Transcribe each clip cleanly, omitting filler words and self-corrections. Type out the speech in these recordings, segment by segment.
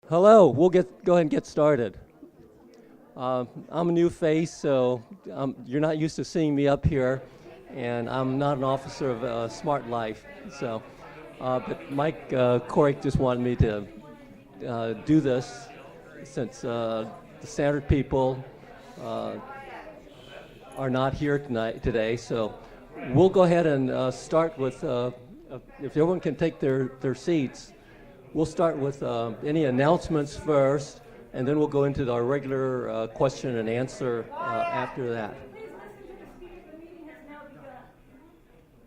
Hello, we'll go ahead and get started. I'm a new face, so you're not used to seeing me up here, and I'm not an officer of Smart Life. But Mike Corrick just wanted me to do this since the standard people are not here today. So we'll go ahead and start with, if everyone can take their seats, we'll start with any announcements first, and then we'll go into our regular question and answer after that.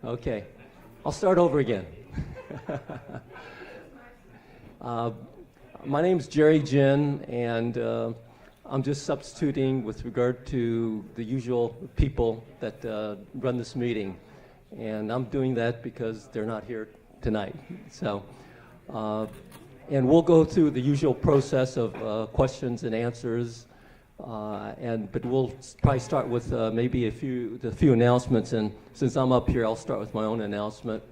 Okay, I'll start over again. My name's Jerry Jin, and I'm just substituting with regard to the usual people that run this meeting. And I'm doing that because they're not here tonight. And we'll go through the usual process of questions and answers, but we'll probably start with maybe a few announcements. And since I'm up here, I'll start with my own announcement.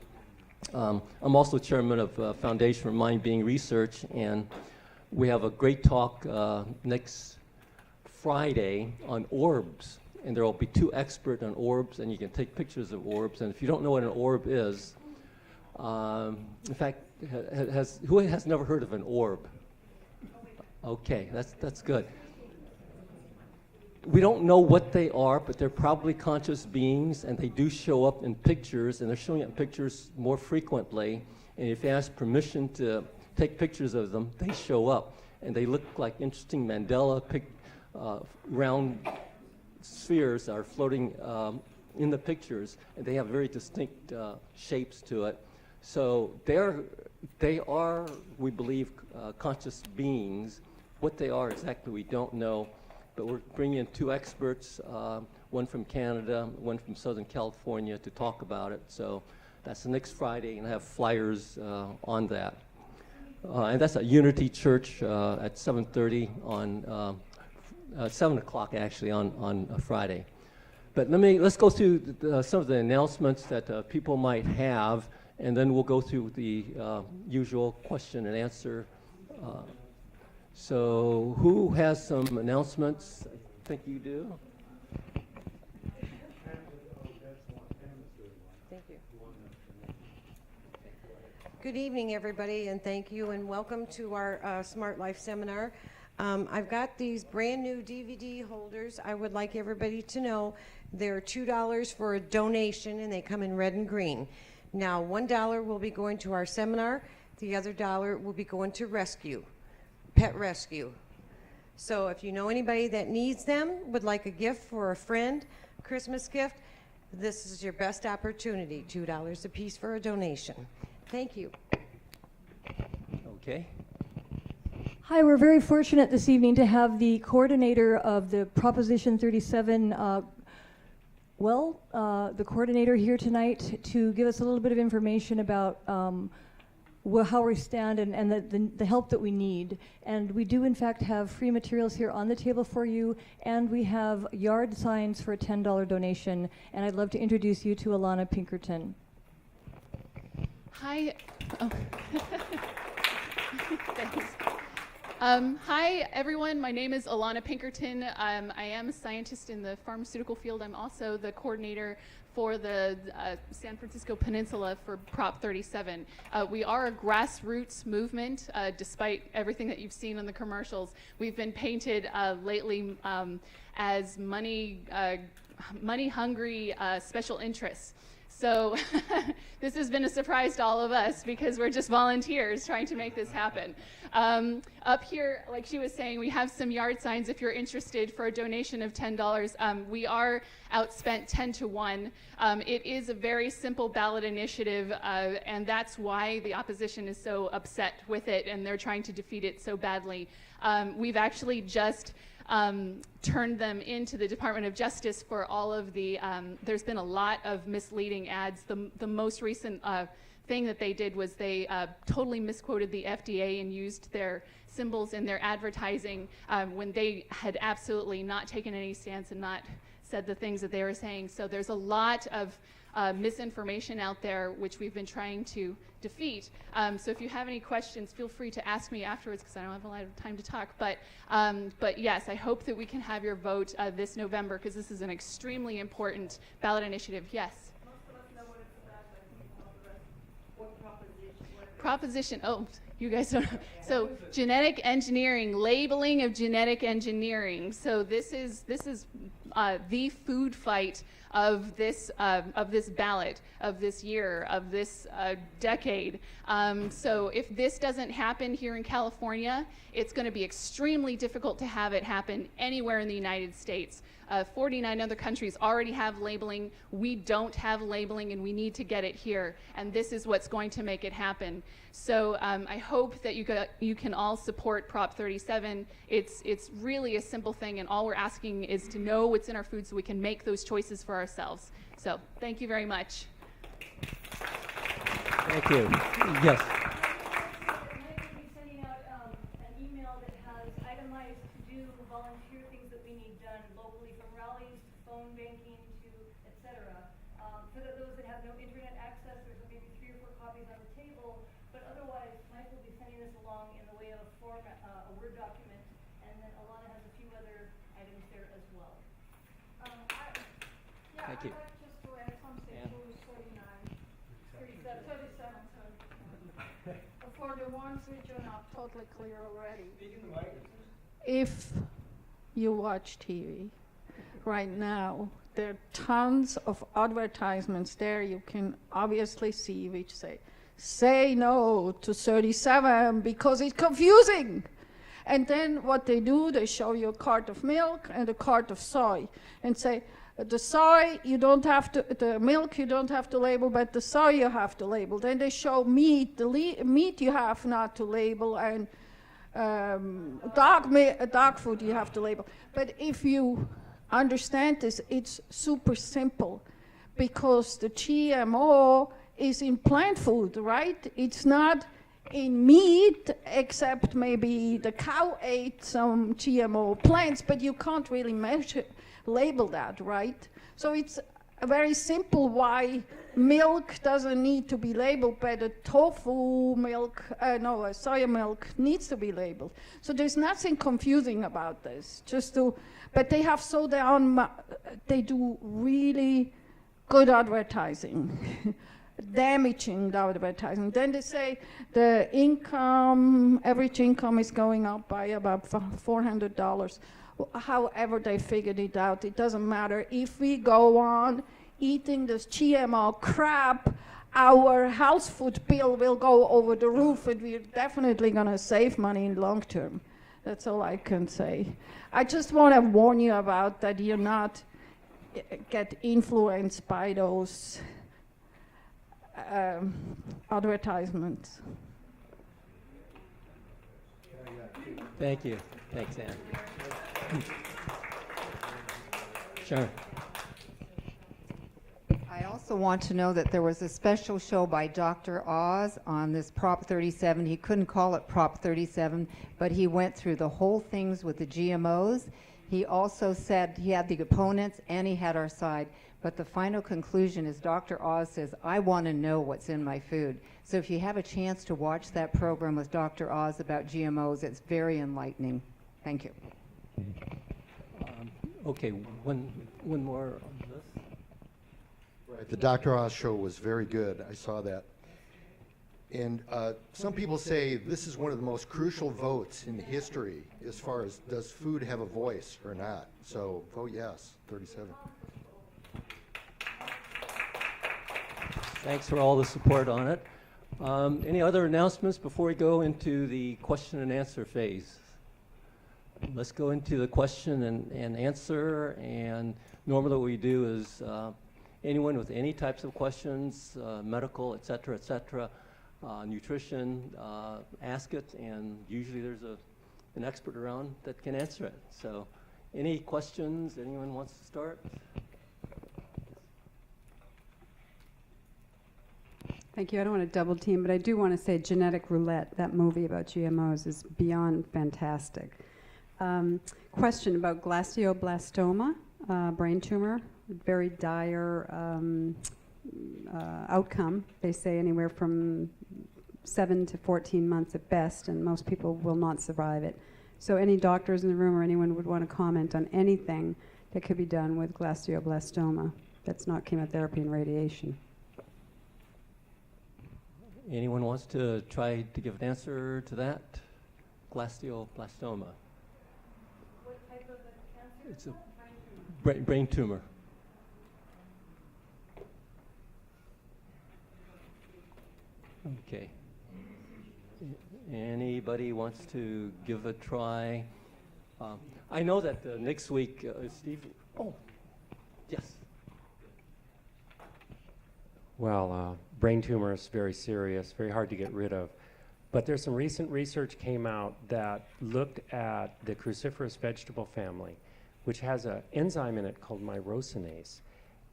I'm also chairman of Foundation for Mind Being Research, and we have a great talk next Friday on orbs. And there will be two experts on orbs, and you can take pictures of orbs. And if you don't know what an orb is, in fact, who has never heard of an orb? Okay, that's good. We don't know what they are, but they're probably conscious beings, and they do show up in pictures, and they're showing up in pictures more frequently. And if you ask permission to take pictures of them, they show up, and they look like interesting Mandela round spheres are floating in the pictures, and they have very distinct shapes to it. So they are, we believe, conscious beings. What they are exactly, we don't know. But we're bringing in two experts, one from Canada, one from Southern California, to talk about it. So that's the next Friday, and I have flyers on that. And that's at Unity Church at 7:30 on 7 o'clock actually on a Friday. But let's go through some of the announcements that people might have, and then we'll go through the usual question and answer. So who has some announcements? I think you do. Thank you. Good evening, everybody, and thank you, and welcome to our Smart Life seminar. I've got these brand new DVD holders. I would like everybody to know they're $2 for a donation, and they come in red and green. Now, $1 will be going to our seminar. The other $1 will be going to rescue, pet rescue. So if you know anybody that needs them, would like a gift for a friend, Christmas gift, this is your best opportunity, $2 a piece for a donation. Thank you. Okay. Hi, we're very fortunate this evening to have the coordinator of the Proposition 37, the coordinator here tonight to give us a little bit of information about how we stand and the help that we need. And we do, in fact, have free materials here on the table for you, and we have yard signs for a $10 donation. And I'd love to introduce you to Alana Pinkerton. Hi. Oh. Thanks. Hi, everyone. My name is Alana Pinkerton. I am a scientist in the pharmaceutical field. I'm also the coordinator for the San Francisco Peninsula for Prop 37. We are a grassroots movement, despite everything that you've seen in the commercials. We've been painted lately as money-hungry special interests. So this has been a surprise to all of us because we're just volunteers trying to make this happen. Up here, like she was saying, we have some yard signs if you're interested for a donation of $10. We are outspent 10 to 1. It is a very simple ballot initiative, and that's why the opposition is so upset with it, and they're trying to defeat it so badly. We've actually just turned them into the Department of Justice for all of the, there's been a lot of misleading ads. The most recent thing that they did was they totally misquoted the FDA and used their symbols in their advertising when they had absolutely not taken any stance and not said the things that they were saying. So there's a lot of misinformation out there, which we've been trying to defeat. So if you have any questions, feel free to ask me afterwards, because I don't have a lot of time to talk. But yes, I hope that we can have your vote this November, because this is an extremely important ballot initiative. Yes? Most of us know what it's about, but I think all the rest, what proposition? Proposition, oh, you guys don't know. So genetic engineering, labeling of genetic engineering. So this is the food fight of this ballot, of this year, of this decade. So if this doesn't happen here in California, it's going to be extremely difficult to have it happen anywhere in the United States. 49 other countries already have labeling. We don't have labeling, and we need to get it here. And this is what's going to make it happen. So I hope that you can all support Prop 37. It's really a simple thing, and all we're asking is to know what's in our food so we can make those choices for ourselves. So thank you very much. Thank you. Yes. Tonight we'll be sending out an email that has itemized to-do volunteer things that we need done locally, from rallies to phone banking to et cetera. For those that have no internet access, there's maybe 3 or 4 copies on the table, but otherwise Mike will be sending this along in the way of a Word document, and then Alana has a few other items there as well. Thank you. I'd like just to add something Yeah. to 37, for the ones which are not totally clear already. If you watch TV right now, there are tons of advertisements there you can obviously see which say no to 37 because it's confusing. And then what they do, they show you a cart of milk and a cart of soy and say, the soy, you don't have to, the milk you don't have to label, but the soy you have to label. Then they show meat, the meat you have not to label, and dog food you have to label. But if you understand this, it's super simple, because the GMO is in plant food, right? It's not in meat, except maybe the cow ate some GMO plants, but you can't really label that, right? So it's very simple why milk doesn't need to be labeled, but a tofu milk, a soya milk needs to be labeled. So there's nothing confusing about this. But they have they do really good advertising. Damaging the advertising. Then they say the average income is going up by about $400. However they figured it out, it doesn't matter. If we go on eating this GMO crap, our health food bill will go over the roof, and we're definitely going to save money in long term. That's all I can say. I just want to warn you about that you're not get influenced by those advertisements. Thank you. Thanks, Ann. Sure. I also want to know that there was a special show by Dr. Oz on this Prop 37. He couldn't call it Prop 37, but he went through the whole things with the GMOs. He also said he had the opponents and he had our side. But the final conclusion is Dr. Oz says, I want to know what's in my food. So if you have a chance to watch that program with Dr. Oz about GMOs, it's very enlightening. Thank you. Okay, one more on this. Right, the Dr. Oz show was very good. I saw that. And some people say this is one of the most crucial votes in history as far as does food have a voice or not. So vote yes, 37. Thanks for all the support on it. Any other announcements before we go into the question and answer phase? Let's go into the question and answer. And normally what we do is anyone with any types of questions, medical, et cetera, nutrition, ask it, and usually there's an expert around that can answer it. So any questions? Anyone wants to start? Thank you. I don't want to double team, but I do want to say Genetic Roulette, that movie about GMOs, is beyond fantastic. Question about glioblastoma. brain tumor, very dire outcome. They say anywhere from 7 to 14 months at best, and most people will not survive it. So any doctors in the room or anyone would want to comment on anything that could be done with glioblastoma that's not chemotherapy and radiation. Anyone wants to try to give an answer to that? Glioblastoma. What type of a cancer? It's a brain tumor. Okay. Anybody wants to give a try? I know that next week, Steve. Oh, yes. Well, brain tumor is very serious, very hard to get rid of. But there's some recent research came out that looked at the cruciferous vegetable family, which has an enzyme in it called myrosinase.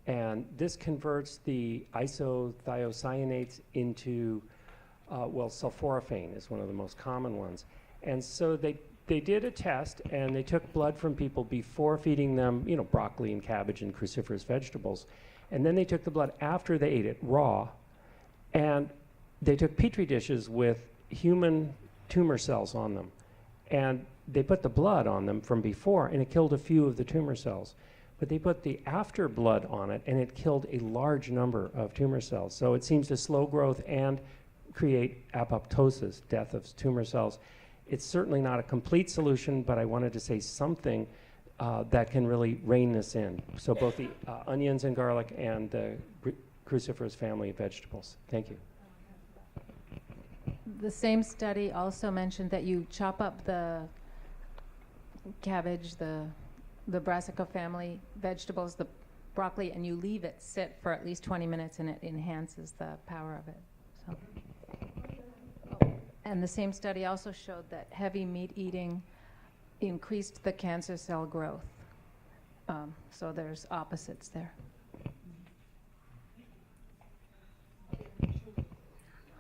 And this converts the isothiocyanates into, sulforaphane is one of the most common ones. And so they did a test, and they took blood from people before feeding them, broccoli and cabbage and cruciferous vegetables. And then they took the blood after they ate it raw, and they took petri dishes with human tumor cells on them. And they put the blood on them from before, and it killed a few of the tumor cells. But they put the after blood on it, and it killed a large number of tumor cells. So it seems to slow growth and create apoptosis, death of tumor cells. It's certainly not a complete solution, but I wanted to say something that can really rein this in. So both the onions and garlic and the cruciferous family of vegetables. Thank you. The same study also mentioned that you chop up the cabbage, the brassica family vegetables, the broccoli, and you leave it sit for at least 20 minutes, and it enhances the power of it. So. And the same study also showed that heavy meat eating increased the cancer cell growth. So there's opposites there.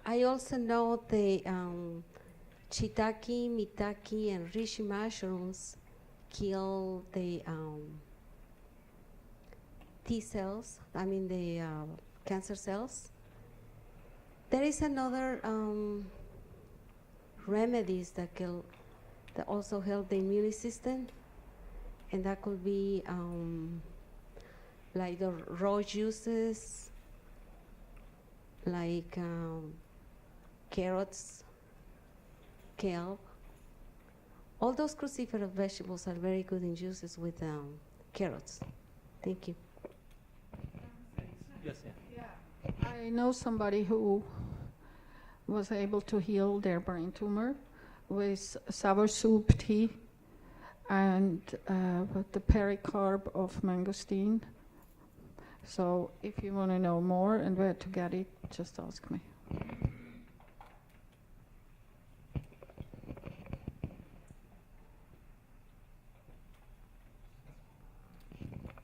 I also know the shiitake, mitake, and reishi mushrooms kill the T cells, the cancer cells. There is another remedies that also help the immune system, and that could be like the raw juices, like carrots, kale. All those cruciferous vegetables are very good in juices with carrots. Thank you. Yes, yeah. I know somebody who was able to heal their brain tumor with sour soup tea and with the pericarb of mangosteen. So if you want to know more and where to get it, just ask me.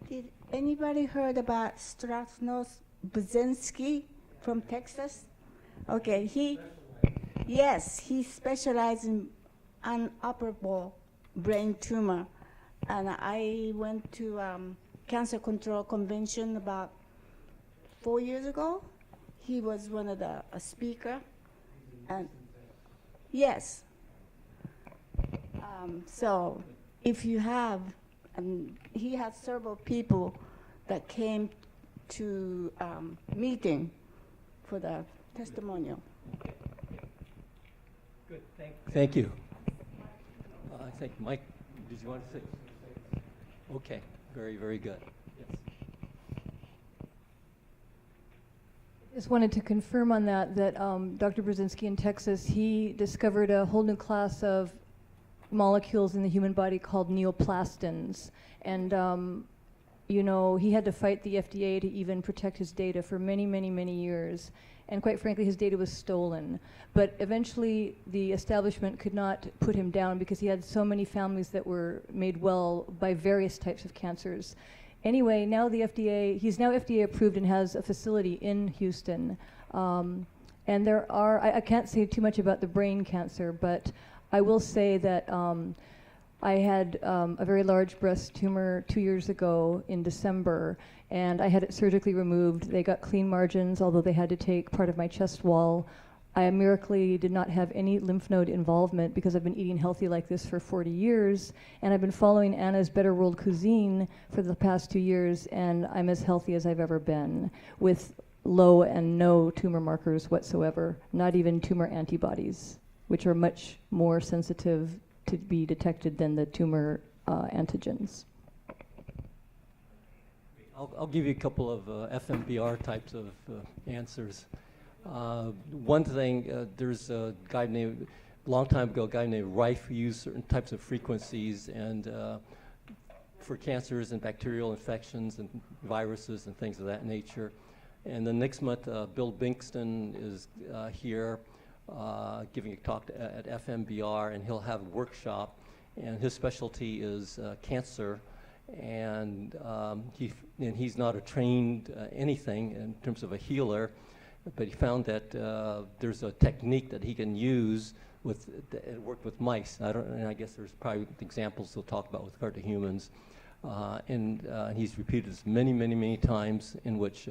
Did anybody heard about Stranos Buzinski from Texas? Okay, he specialized in inoperable brain tumor. And I went to cancer control convention about 4 years ago. He was one of the speaker. And yes. So if you have, he had several people that came to meeting for the testimonial. Good, thank you. I think Mike, did you want to say? Okay, very, very good. Yes. Just wanted to confirm on that Dr. Brzezinski in Texas, he discovered a whole new class of molecules in the human body called neoplastins. And, he had to fight the FDA to even protect his data for many, many, many years. And quite frankly, his data was stolen. But eventually, the establishment could not put him down because he had so many families that were made well by various types of cancers. Anyway, now he's now FDA approved and has a facility in Houston. And there are, I can't say too much about the brain cancer, but I will say that I had a very large breast tumor 2 years ago in December, and I had it surgically removed. They got clean margins, although they had to take part of my chest wall. I miraculously did not have any lymph node involvement because I've been eating healthy like this for 40 years, and I've been following Anna's Better World Cuisine for the past 2 years, and I'm as healthy as I've ever been, with low and no tumor markers whatsoever, not even tumor antibodies, which are much more sensitive to be detected than the tumor antigens. I'll give you a couple of FMBR types of answers. One thing, there's a guy named, a long time ago, a guy named Rife who used certain types of frequencies and for cancers and bacterial infections and viruses and things of that nature. And then next month, Bill Binkston is here giving a talk at FMBR, and he'll have a workshop, and his specialty is cancer, and he's not a trained anything in terms of a healer, but he found that there's a technique that he can use with work with mice. And I guess there's probably examples he'll talk about with regard to humans, and he's repeated this many, many, many times, in which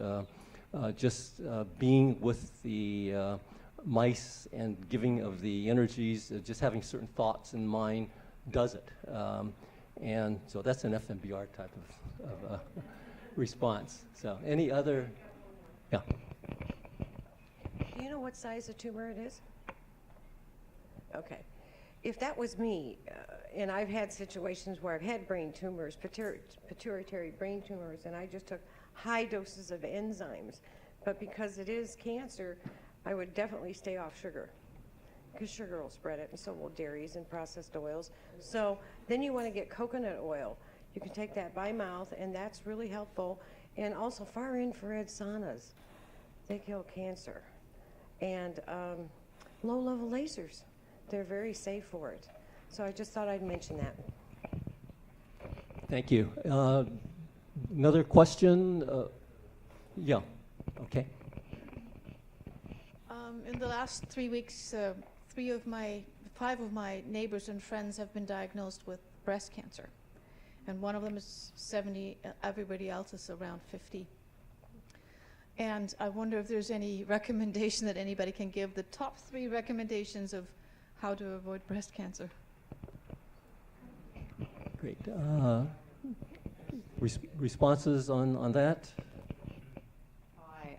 just being with the mice and giving of the energies, just having certain thoughts in mind does it. And so that's an FMBR type of response. So any other, yeah. Do you know what size a tumor it is? Okay. If that was me, and I've had situations where I've had brain tumors, pituitary brain tumors, and I just took high doses of enzymes. But because it is cancer, I would definitely stay off sugar, because sugar will spread it, and so will dairies and processed oils. So then you want to get coconut oil. You can take that by mouth, and that's really helpful. And also far infrared saunas, they kill cancer. And low-level lasers, they're very safe for it. So I just thought I'd mention that. Thank you. Another question? Yeah, okay. In the last 3 weeks, 5 of my neighbors and friends have been diagnosed with breast cancer. And one of them is 70, everybody else is around 50. And I wonder if there's any recommendation that anybody can give, the top 3 recommendations of how to avoid breast cancer. Great. Responses on that?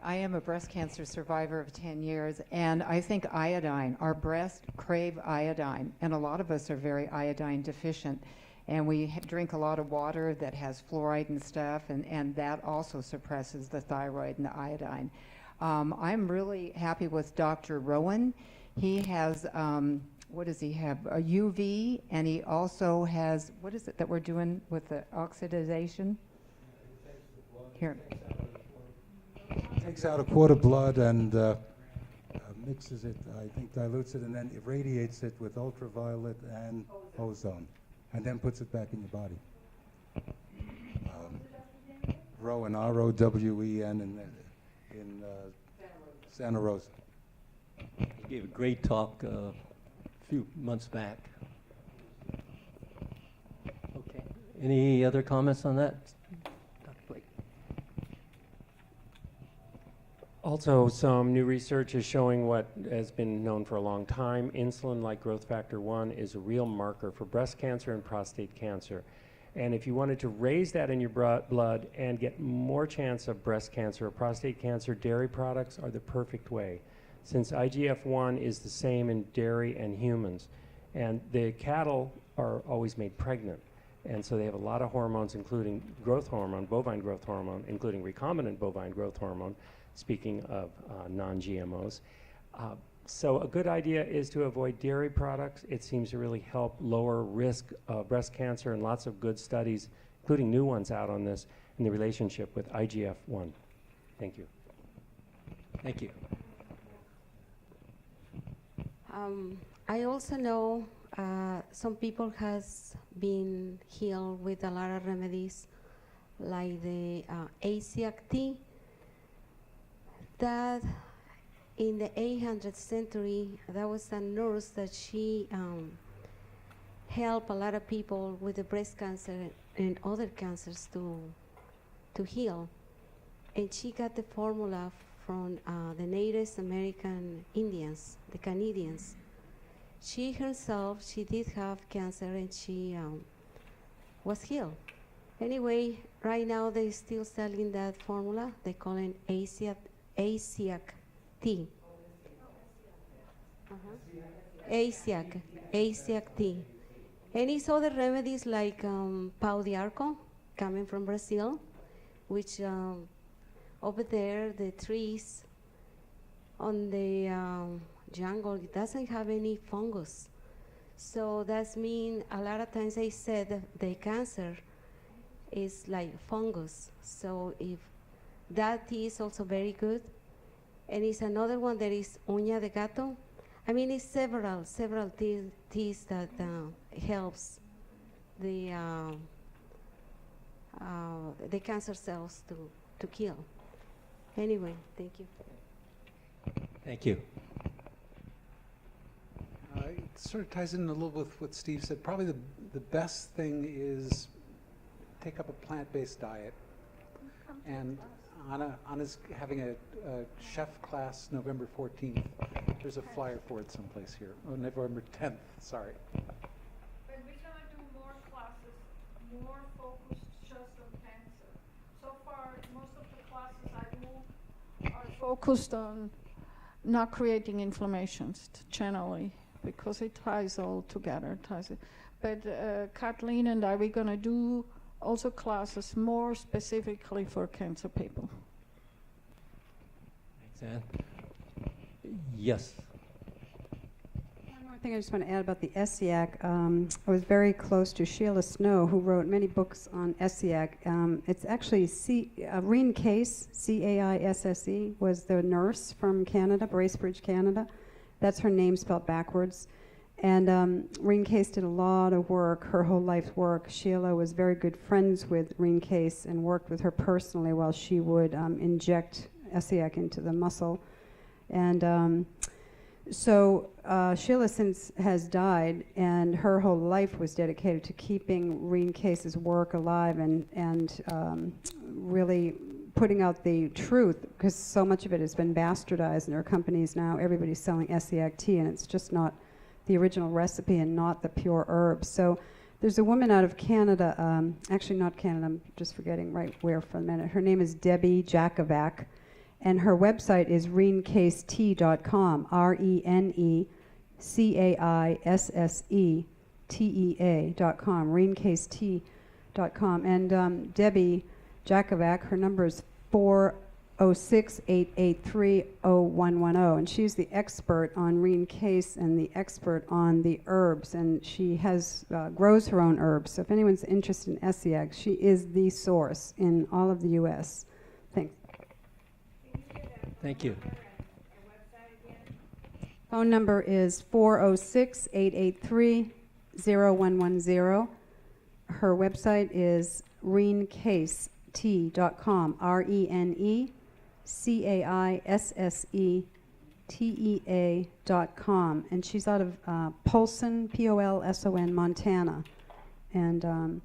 I am a breast cancer survivor of 10 years, and I think iodine, our breasts crave iodine, and a lot of us are very iodine deficient. And we drink a lot of water that has fluoride and stuff, and that also suppresses the thyroid and the iodine. I'm really happy with Dr. Rowan. He has, what does he have? A UV, and he also has, what is it that we're doing with the oxidization? Here. Takes out a quart of blood and mixes it, I think dilutes it, and then irradiates it with ultraviolet and ozone, and then puts it back in your body. Rowan, R-O-W-E-N, in Santa Rosa. He gave a great talk a few months back. Okay. Any other comments on that? Also, some new research is showing what has been known for a long time. Insulin, like growth factor 1, is a real marker for breast cancer and prostate cancer. And if you wanted to raise that in your blood and get more chance of breast cancer or prostate cancer, dairy products are the perfect way, since IGF-1 is the same in dairy and humans. And the cattle are always made pregnant. And so they have a lot of hormones, including growth hormone, bovine growth hormone, including recombinant bovine growth hormone, speaking of non-GMOs. So a good idea is to avoid dairy products. It seems to really help lower risk of breast cancer, and lots of good studies, including new ones out on this, in the relationship with IGF-1. Thank you. Thank you. I also know some people has been healed with a lot of remedies, like the ACIAC tea, that in the 800th century, there was a nurse that she help a lot of people with the breast cancer and other cancers to heal. And she got the formula from the Native American Indians, the Canadians. She herself, she did have cancer and she was healed. Anyway, right now they're still selling that formula. They call it ASIAC tea. ASIAC tea. And it's other remedies like pau de arco, coming from Brazil, which over there, the trees on the jungle, it doesn't have any fungus. So that means a lot of times they said that the cancer is like fungus. So if that tea is also very good. And it's another one that is uña de gato. I mean, it's several teas that helps the cancer cells to kill. Anyway, thank you. Thank you. It sort of ties in a little with what Steve said. Probably the best thing is take up a plant-based diet. And Anna's having a chef class November 14th. There's a flyer for it someplace here. Oh, November 10th, sorry. But we're gonna do more classes, more focused just on cancer. So far, most of the classes I do are focused on not creating inflammations generally, because it ties all together. But Kathleen and I, we're gonna do also classes more specifically for cancer people. Thanks, Ann. Yes. One more thing I just want to add about the SCIAC. I was very close to Sheila Snow, who wrote many books on SCIAC. It's actually Reen Case, C-A-I-S-S-E, was the nurse from Canada, Bracebridge, Canada. That's her name spelled backwards. And Reen Case did a lot of work, her whole life's work. Sheila was very good friends with Reen Case and worked with her personally while she would inject SCIAC into the muscle. And so Sheila since has died, and her whole life was dedicated to keeping Reen Case's work alive and really putting out the truth, because so much of it has been bastardized in her companies now. Everybody's selling SCIAC tea, and it's just not the original recipe and not the pure herbs. So there's a woman out of Canada, actually not Canada, I'm just forgetting right where for a minute. Her name is Debbie Jakovac, and her website is rencasetea.com, RENECAISSETEA.com, rencasetea.com. And Debbie Jakovac, her number is 406-883-0110, and she's the expert on Reen Case and the expert on the herbs, and she has grows her own herbs. So if anyone's interested in SCIAC, she is the source in all of the U.S. Thanks. Thank you. Phone number is 406-883-0110. Her website is rencasetea.com, RENECAISSETEA.com, and she's out of Polson, Polson, Montana, and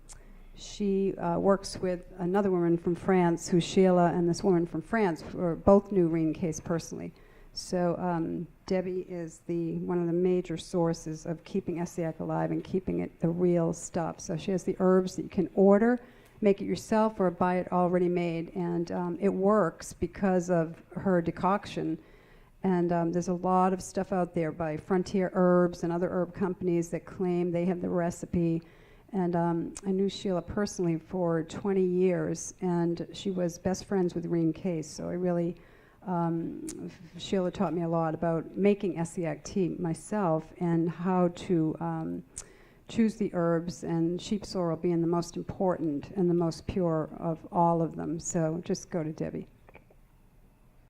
she works with another woman from France, who's Sheila, and this woman from France, who both knew Reen Case personally. So Debbie is one of the major sources of keeping SCIAC alive and keeping it the real stuff. So she has the herbs that you can order, make it yourself, or buy it already made, and it works because of her decoction. And there's a lot of stuff out there by Frontier Herbs and other herb companies that claim they have the recipe. And I knew Sheila personally for 20 years, and she was best friends with Reen Case. So I really, Sheila taught me a lot about making SCIAC tea myself and how to choose the herbs, and sheep sorrel being the most important and the most pure of all of them. So just go to Debbie.